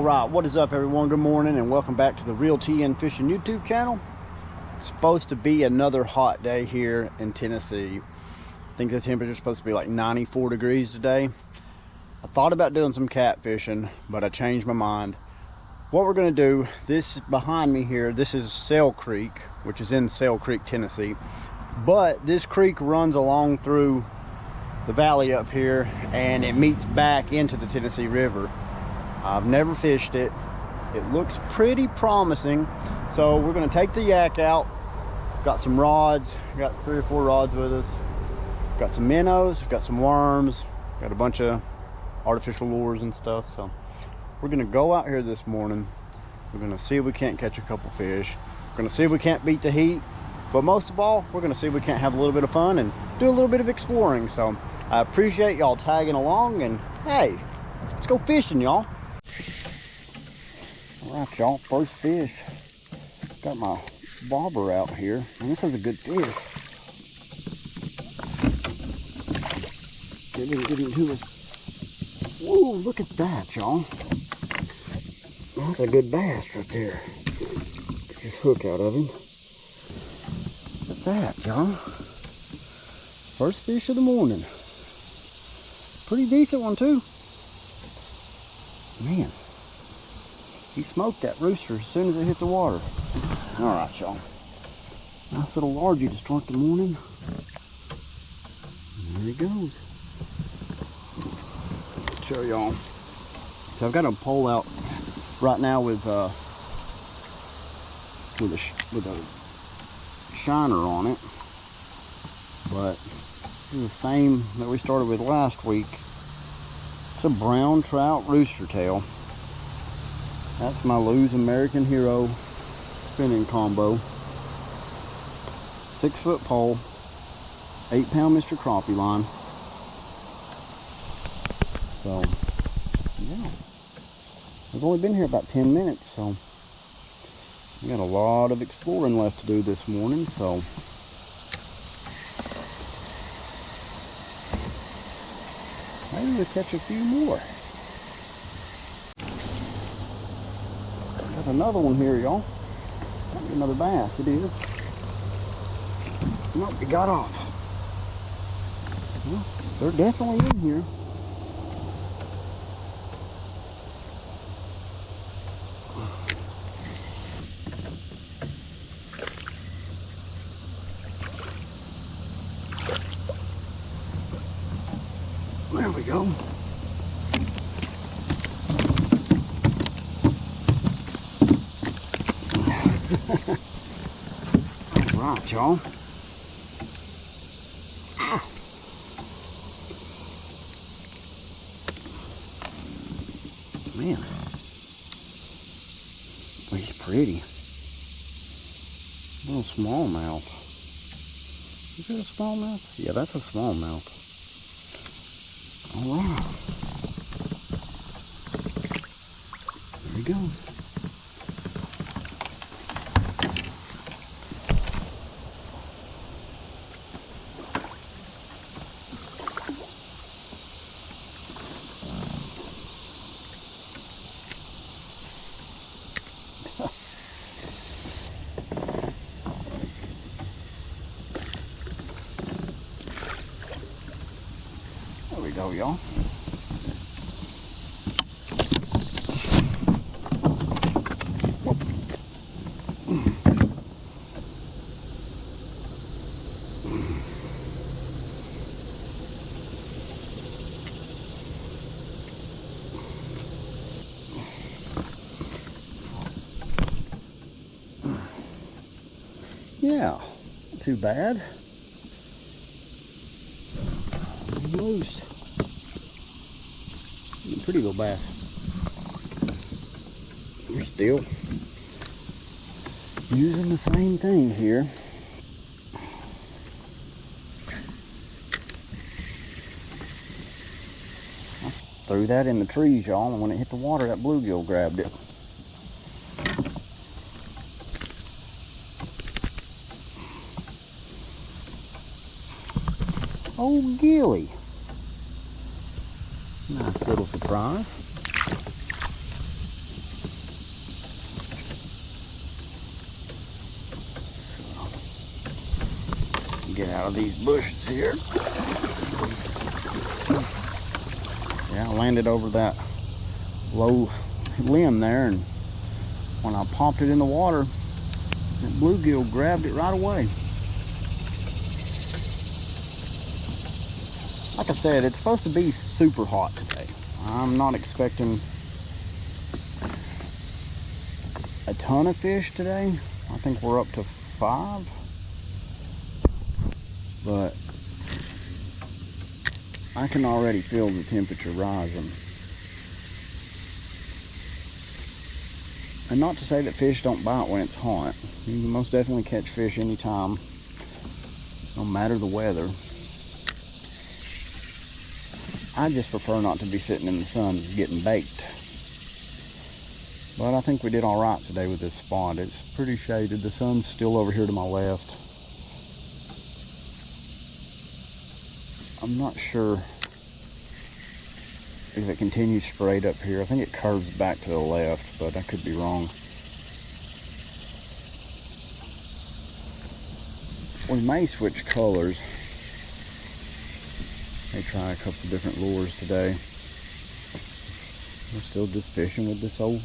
All right, what is up everyone? Good morning and welcome back to the Real TN Fishing YouTube channel. It's supposed to be another hot day here in Tennessee. I think the temperature is supposed to be like 94 degrees today. I thought about doing some catfishing, but I changed my mind. What we're going to do, this behind me here, this is Sail Creek, which is in Sail Creek, Tennessee. But this creek runs along through the valley up here and it meets back into the Tennessee River. I've never fished it. It looks pretty promising. So we're going to take the yak out. Got some rods. Got 3 or 4 rods with us. Got some minnows. Got some worms. Got a bunch of artificial lures and stuff. So we're going to go out here this morning. We're going to see if we can't catch a couple fish. We're going to see if we can't beat the heat. But most of all, we're going to see if we can't have a little bit of fun and do a little bit of exploring. So I appreciate y'all tagging along, and hey, let's go fishing, y'all. All right, y'all, first fish. Got my bobber out here, and this is a good fish. Get into it. Whoa, look at that, y'all. That's a good bass right there. Get this hook out of him. Look at that, y'all. First fish of the morning. Pretty decent one, too. Man. He smoked that rooster as soon as it hit the water. All right, y'all. Nice little largie to start the morning. There he goes. Show y'all. So I've got a pole out right now with a shiner on it, but this is the same that we started with last week. It's a brown trout rooster tail. That's my Lew's American Hero spinning combo. 6-foot pole, 8-pound Mr. Crappie line. So, yeah. I've only been here about 10 minutes, so we got a lot of exploring left to do this morning, so maybe we'll catch a few more. Got another one here, y'all. Might be another bass. It is. Nope, it got off. Well, they're definitely in here. There we go. All right, y'all. Man, well, he's pretty. Little smallmouth. Is it a smallmouth? Yeah, that's a smallmouth. All right. There he goes. There we go, y'all. Yeah, not too bad. Loose. Pretty little bass. We're still using the same thing here. I threw that in the trees, y'all, and when it hit the water, that bluegill grabbed it. Oh, Gilly. Nice little surprise. Get out of these bushes here. Yeah, I landed over that low limb there, and when I popped it in the water, that bluegill grabbed it right away. Like I said, it's supposed to be super hot today. I'm not expecting a ton of fish today. I think we're up to 5, but I can already feel the temperature rising. And not to say that fish don't bite when it's hot. You can most definitely catch fish anytime, no matter the weather. I just prefer not to be sitting in the sun getting baked. But I think we did all right today with this spot. It's pretty shaded. The sun's still over here to my left. I'm not sure if it continues straight up here. I think it curves back to the left, but I could be wrong. We may switch colors. May try a couple different lures today. We're still just fishing with this old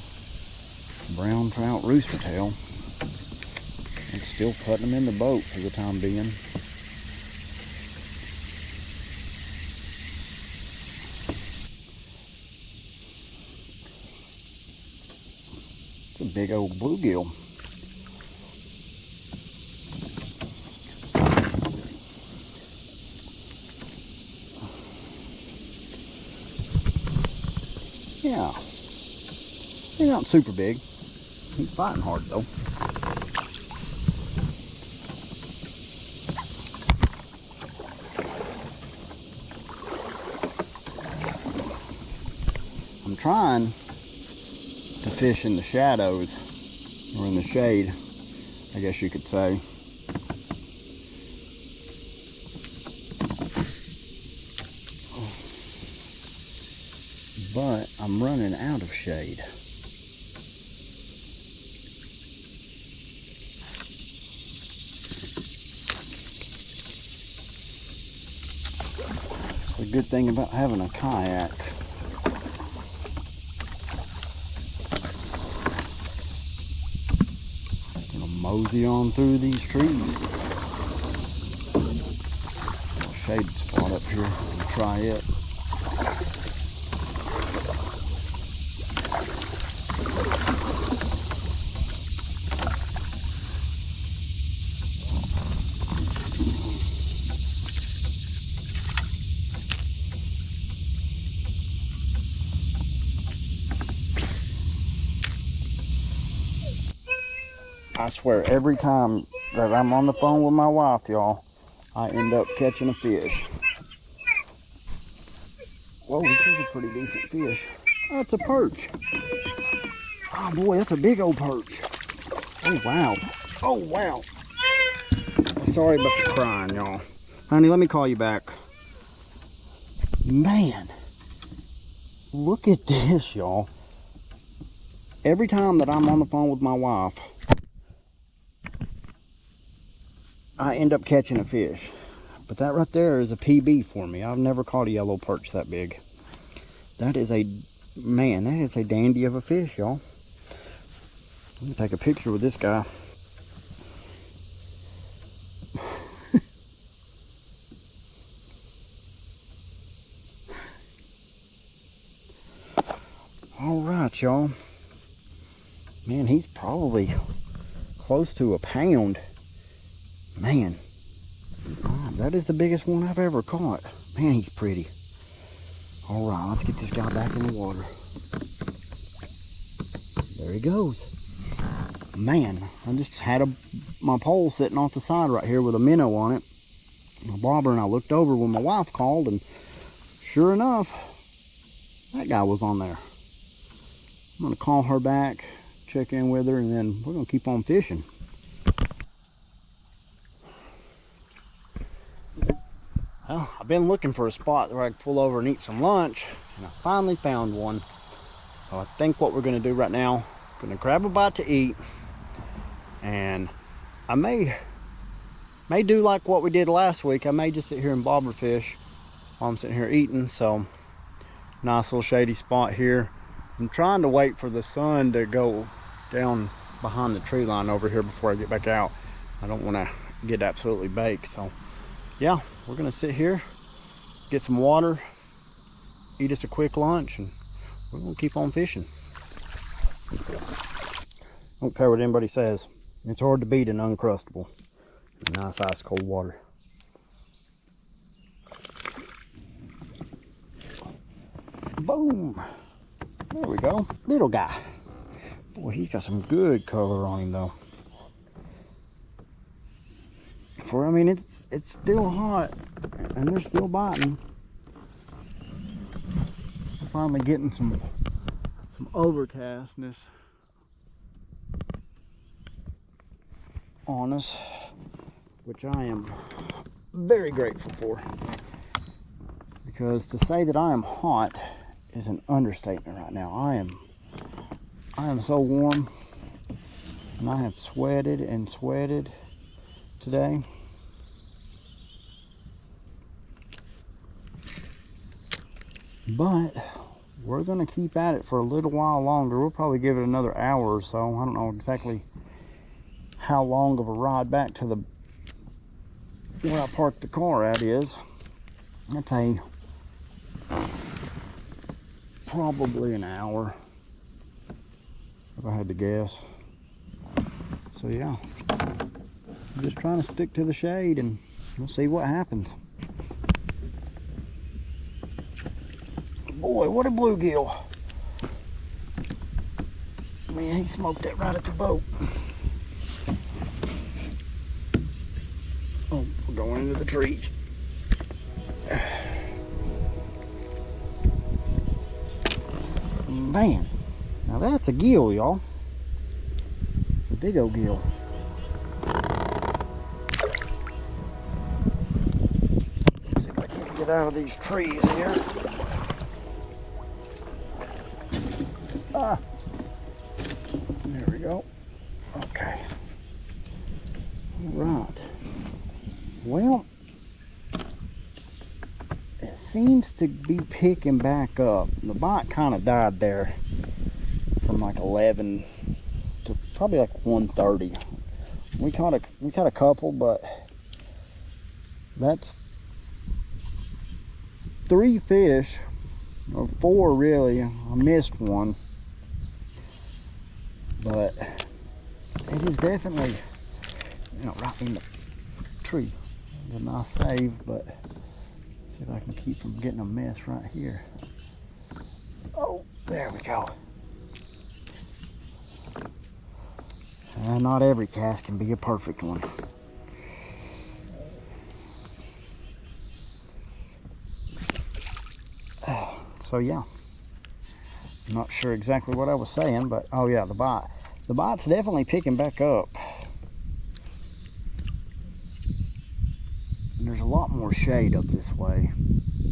brown trout rooster tail. And still putting them in the boat for the time being. It's a big old bluegill. Yeah, he's not super big. He's fighting hard though. I'm trying to fish in the shadows, or in the shade, I guess you could say. But I'm running out of shade. It's a good thing about having a kayak. Gonna mosey on through these trees. Little shade spot up here. I'll try it. I swear, every time that I'm on the phone with my wife, y'all, I end up catching a fish. Whoa, this is a pretty decent fish. Oh, it's a perch. Oh boy, that's a big old perch. Oh wow. Oh wow. Sorry about the crying, y'all. Honey, let me call you back. Man, look at this, y'all. Every time that I'm on the phone with my wife, I end up catching a fish. But that right there is a PB for me. I've never caught a yellow perch that big. That is a, man, that is a dandy of a fish, y'all. Let me take a picture with this guy. All right, y'all. Man, he's probably close to a pound. Man, that is the biggest one I've ever caught. Man, he's pretty. All right, let's get this guy back in the water. There he goes. Man, I just had my pole sitting off the side right here with a minnow on it. My bobber, and I looked over when my wife called, and sure enough, that guy was on there. I'm gonna call her back, check in with her, and then we're gonna keep on fishing. Well, I've been looking for a spot where I could pull over and eat some lunch, and I finally found one. So I think what we're gonna do right now, we're gonna grab a bite to eat, and I may May do like what we did last week. I may just sit here and bobber fish while I'm sitting here eating. So nice little shady spot here. I'm trying to wait for the sun to go down behind the tree line over here before I get back out. I don't want to get absolutely baked. So yeah, we're gonna sit here, get some water, eat us a quick lunch, and we're gonna keep on fishing. Don't care what anybody says. It's hard to beat an Uncrustable. Nice ice cold water. Boom. There we go. Little guy. Boy, he's got some good color on him though. I mean, it's still hot and they're still biting. I'm finally getting some overcastness on us, which I am very grateful for, because to say that I am hot is an understatement right now. I am so warm, and I have sweated and sweated today. But we're gonna keep at it for a little while longer. We'll probably give it another hour or so. I don't know exactly how long of a ride back to the where I parked the car at is. I'd say probably an hour if I had to guess. So yeah, I'm just trying to stick to the shade and we'll see what happens. Boy, what a bluegill. Man, he smoked that right at the boat. Oh, we're going into the trees. Man, now that's a gill, y'all. It's a big old gill. Let's see if I can get out of these trees here. Ah, there we go. Okay. All right. Well, it seems to be picking back up. The bite kind of died there from like 11 to probably like 1:30. We caught a couple, but that's 3 fish, or 4 really. I missed one. But it is definitely, right in the tree. A nice save, but see if I can keep from getting a mess right here. Oh, there we go. Not every cast can be a perfect one. So yeah, I'm not sure exactly what I was saying, but oh yeah, the bite. The bite's definitely picking back up. And there's a lot more shade up this way,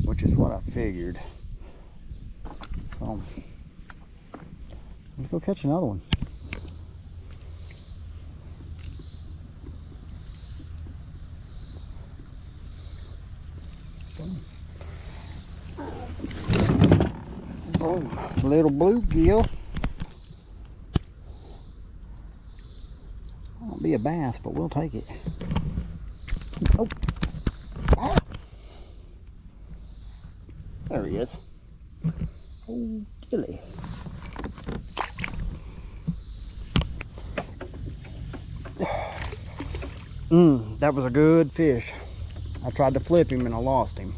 which is what I figured. So, let's go catch another one. Boom. Little bluegill. Won't be a bass, but we'll take it. Oh. Ah. There he is. Oh, Gilly. That was a good fish. I tried to flip him and I lost him.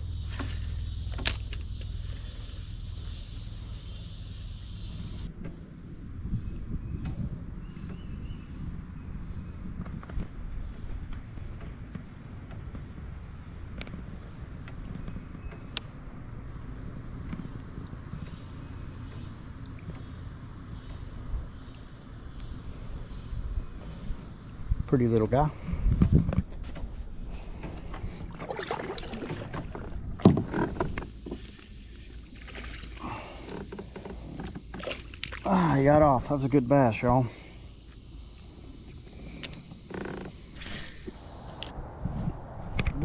Pretty little guy. Ah, he got off. That was a good bass, y'all.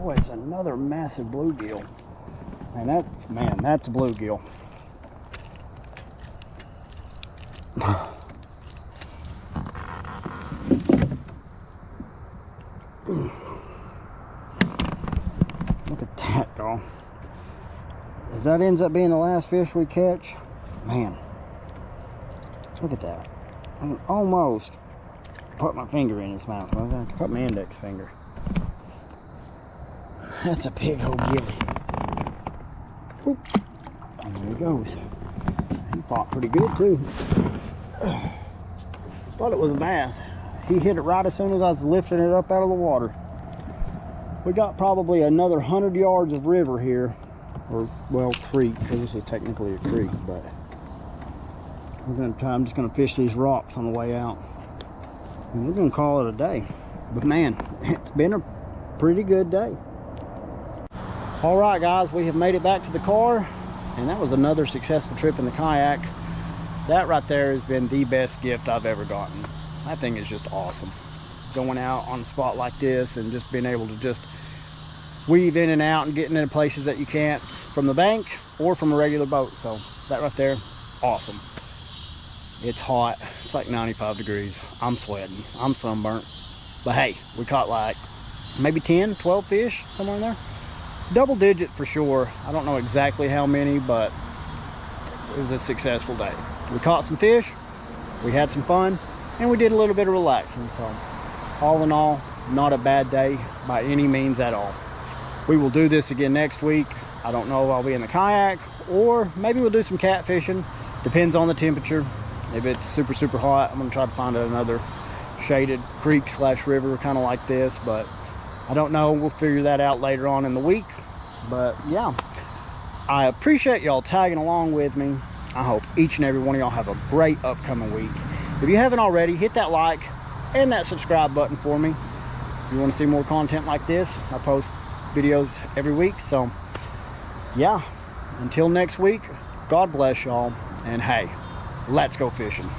boy, it's another massive bluegill. And that's a bluegill. Look at that, y'all. If that ends up being the last fish we catch, man, look at that. I can almost put my finger in his mouth. I'm going to put my index finger. That's a big old gilly. Oop. And there he goes. He fought pretty good too. Thought it was a bass. He hit it right as soon as I was lifting it up out of the water. We got probably another 100 yards of river here, or well, creek, because this is technically a creek, but I'm just gonna fish these rocks on the way out. And we're gonna call it a day. But man, it's been a pretty good day. All right, guys, we have made it back to the car, and that was another successful trip in the kayak. That right there has been the best gift I've ever gotten. That thing is just awesome. Going out on a spot like this and just being able to just weave in and out and getting into places that you can't from the bank or from a regular boat. So that right there, awesome. It's hot. It's like 95 degrees. I'm sweating. I'm sunburnt. But hey, we caught like maybe 10, 12 fish, somewhere in there. Double digit for sure. I don't know exactly how many, but it was a successful day. We caught some fish, we had some fun, and we did a little bit of relaxing. So all in all, not a bad day by any means at all. We will do this again next week. I don't know if I'll be in the kayak, or maybe we'll do some catfishing. Depends on the temperature. If it's super, super hot, I'm gonna try to find another shaded creek / river kind of like this, but I don't know. We'll figure that out later on in the week. But yeah, I appreciate y'all tagging along with me. I hope each and every one of y'all have a great upcoming week. If you haven't already, hit that like and that subscribe button for me. If you want to see more content like this, I post videos every week. So yeah, until next week, God bless y'all, and hey, let's go fishing.